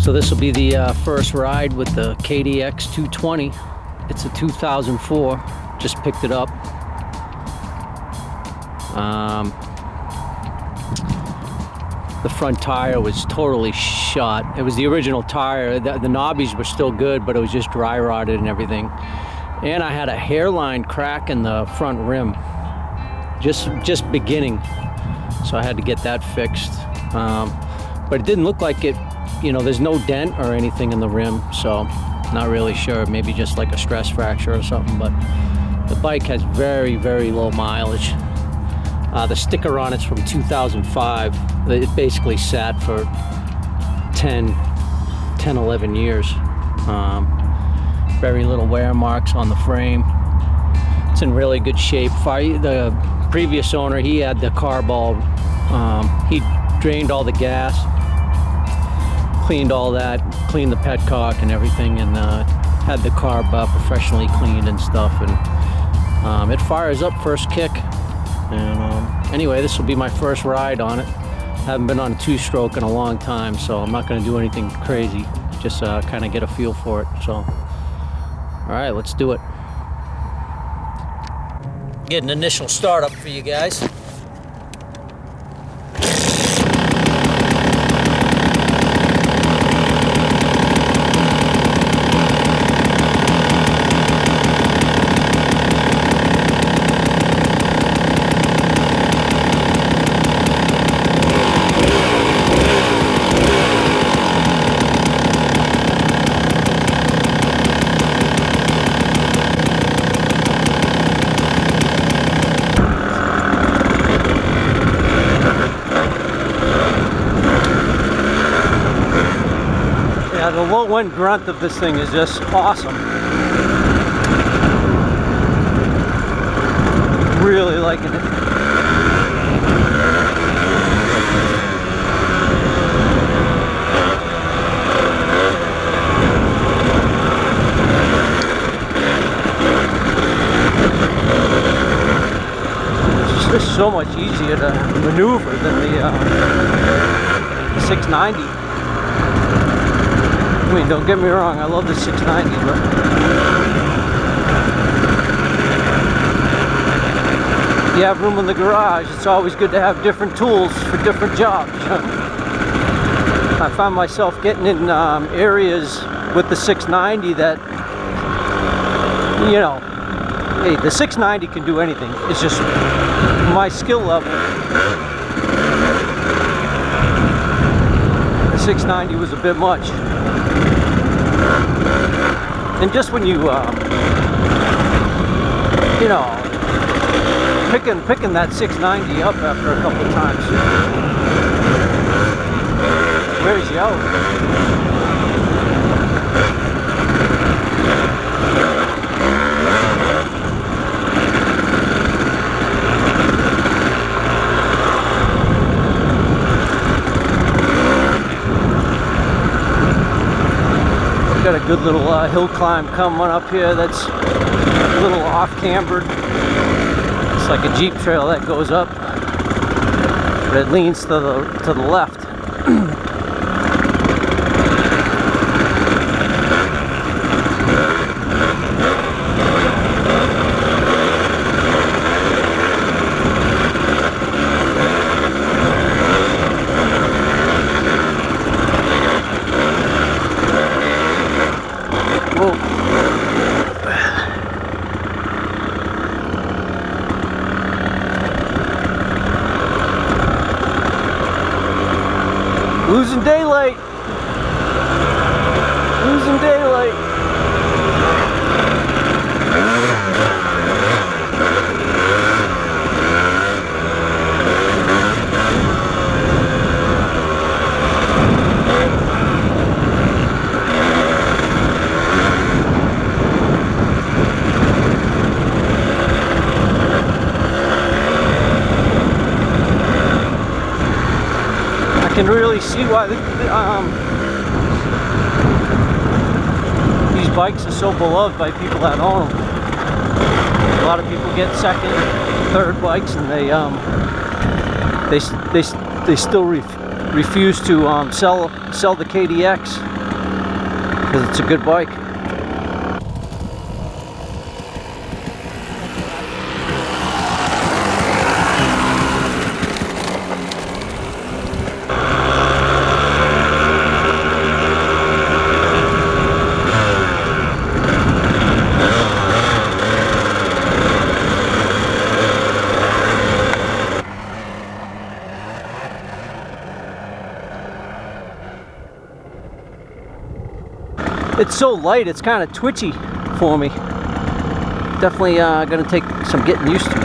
So this will be the first ride with the KDX 220. It's a 2004. Just picked it up. The front tire was totally shot. It was the original tire. The knobbies were still good, but it was just dry rotted and everything. And I had a hairline crack in the front rim, just beginning. So I had to get that fixed. But it didn't look like it, you know, there's no dent or anything in the rim, so not really sure. Maybe just like a stress fracture or something, but the bike has very, very low mileage. The sticker on it's from 2005. It basically sat for 10, 11 years. Very little wear marks on the frame. It's in really good shape. The previous owner, he had the carb all, he drained all the gas, cleaned all that, cleaned the petcock and everything, and had the carb professionally cleaned and stuff. And it fires up first kick. And anyway, this will be my first ride on it. Haven't been on a two-stroke in a long time, so I'm not going to do anything crazy. Just kind of get a feel for it. So, all right, let's do it. Get an initial startup for you guys. The low end grunt of this thing is just awesome. Really liking it. It's just so much easier to maneuver than the 690. I mean, don't get me wrong, I love the 690, but if you have room in the garage, it's always good to have different tools for different jobs. I found myself getting in areas with the 690 that, you know, hey, the 690 can do anything. It's just my skill level. The 690 was a bit much. And just when you, you know, picking that 690 up after a couple of times, wears you out. Got a good little hill climb coming up here that's a little off cambered. It's like a Jeep trail that goes up, but it leans to the left. Losing daylight. Losing daylight. I can really see why these bikes are so beloved by people that own them. A lot of people get second, third bikes, and they still refuse to sell the KDX. because it's a good bike. It's so light, it's kind of twitchy for me. Definitely gonna take some getting used to.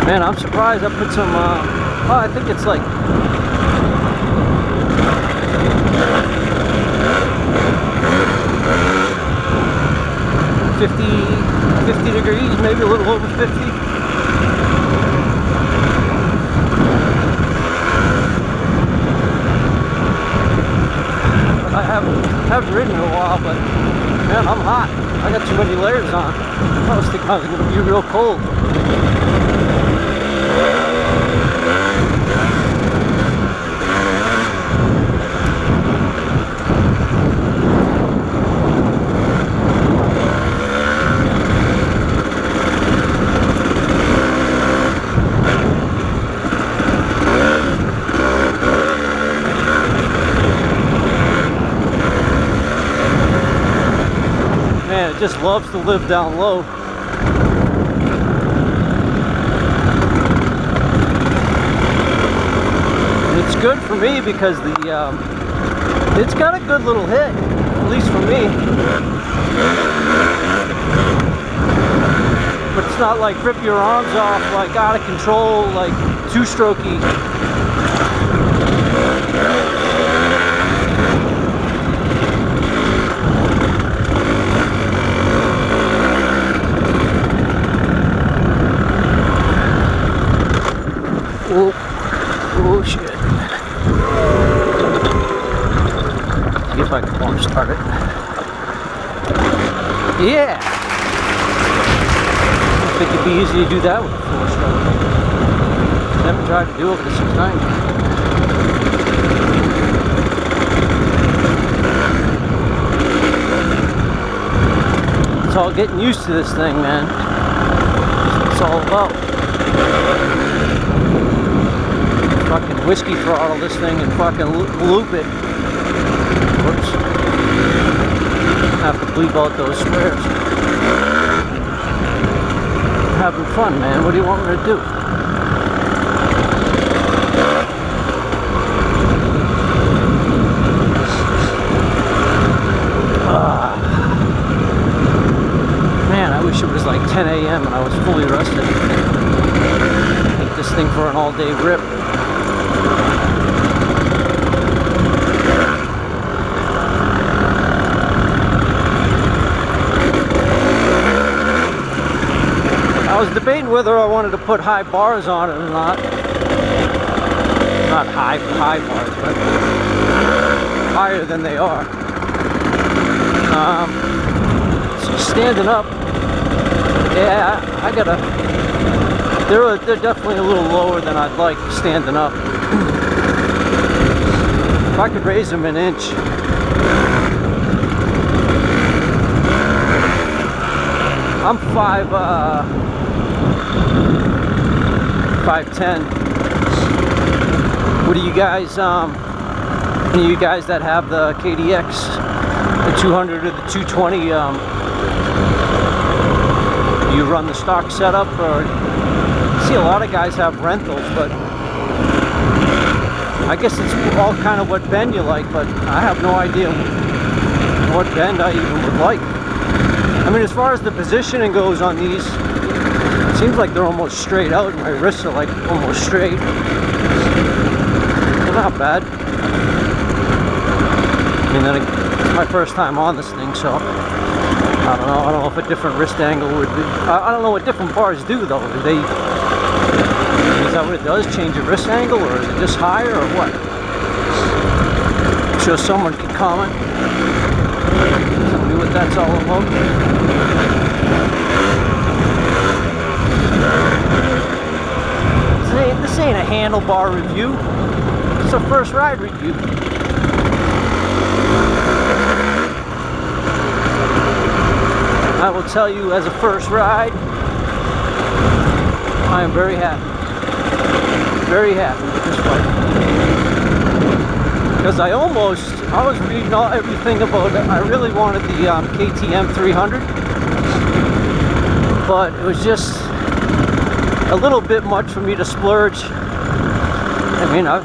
Man, I'm surprised I put some, oh, I think it's like 50 degrees, maybe a little over 50. I haven't ridden in a while, but man, I'm hot. I got too many layers on. I was thinking I was going to be real cold. Man, it just loves to live down low. It's good for me because it's got a good little hit, at least for me. But it's not like rip your arms off, like out of control, like two-strokey. Oh shit. See if I can warm start it. Yeah! I think it'd be easy to do that with a 4-stroke. Never tried to do it with the 690. It's all getting used to this thing, man. That's what it's all about. Fucking whiskey throttle this thing and fucking loop it. Whoops. Have to bleep out those squares. Having fun, man. What do you want me to do? Man, I wish it was like 10 a.m. and I was fully rested. Take this thing for an all-day rip. I was debating whether I wanted to put high bars on it or not. Not high bars, but higher than they are. So standing up, yeah, I gotta. They're definitely a little lower than I'd like standing up. If I could raise them an inch. I'm 5'10". What do you guys, any of you guys that have the KDX, the 200 or the 220, you run the stock setup, or I see a lot of guys have rentals, but I guess it's all kind of what bend you like, but I have no idea what bend I even would like. I mean, as far as the positioning goes on these, it seems like they're almost straight out. My wrists are like almost straight. They're not bad. I mean, then it's my first time on this thing, so I don't know. I don't know if a different wrist angle would be. I don't know what different bars do though. Do they? Is that what it does? Change your wrist angle, or is it just higher, or what? I'm sure someone can comment. Tell me what that's all about. This ain't a handlebar review. It's a first ride review. I will tell you, as a first ride, I am very happy. Very happy with this bike. Because I was reading everything about it. I really wanted the KTM 300. But it was just a little bit much for me to splurge. I mean, I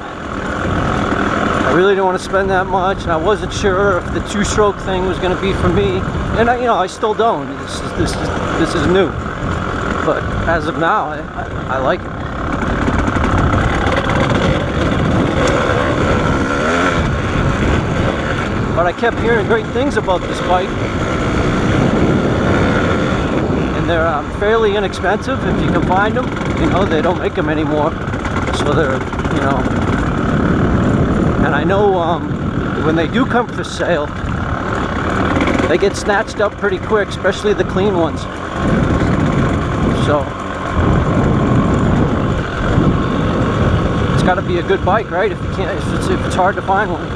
really didn't want to spend that much, and I wasn't sure if the two-stroke thing was going to be for me. And I still don't. This is new. But as of now, I like it. But I kept hearing great things about this bike. And they're fairly inexpensive if you can find them. You know, they don't make them anymore. So they're, you know. And I know when they do come for sale, they get snatched up pretty quick, especially the clean ones. So it's got to be a good bike, right? If you can't, if it's hard to find one.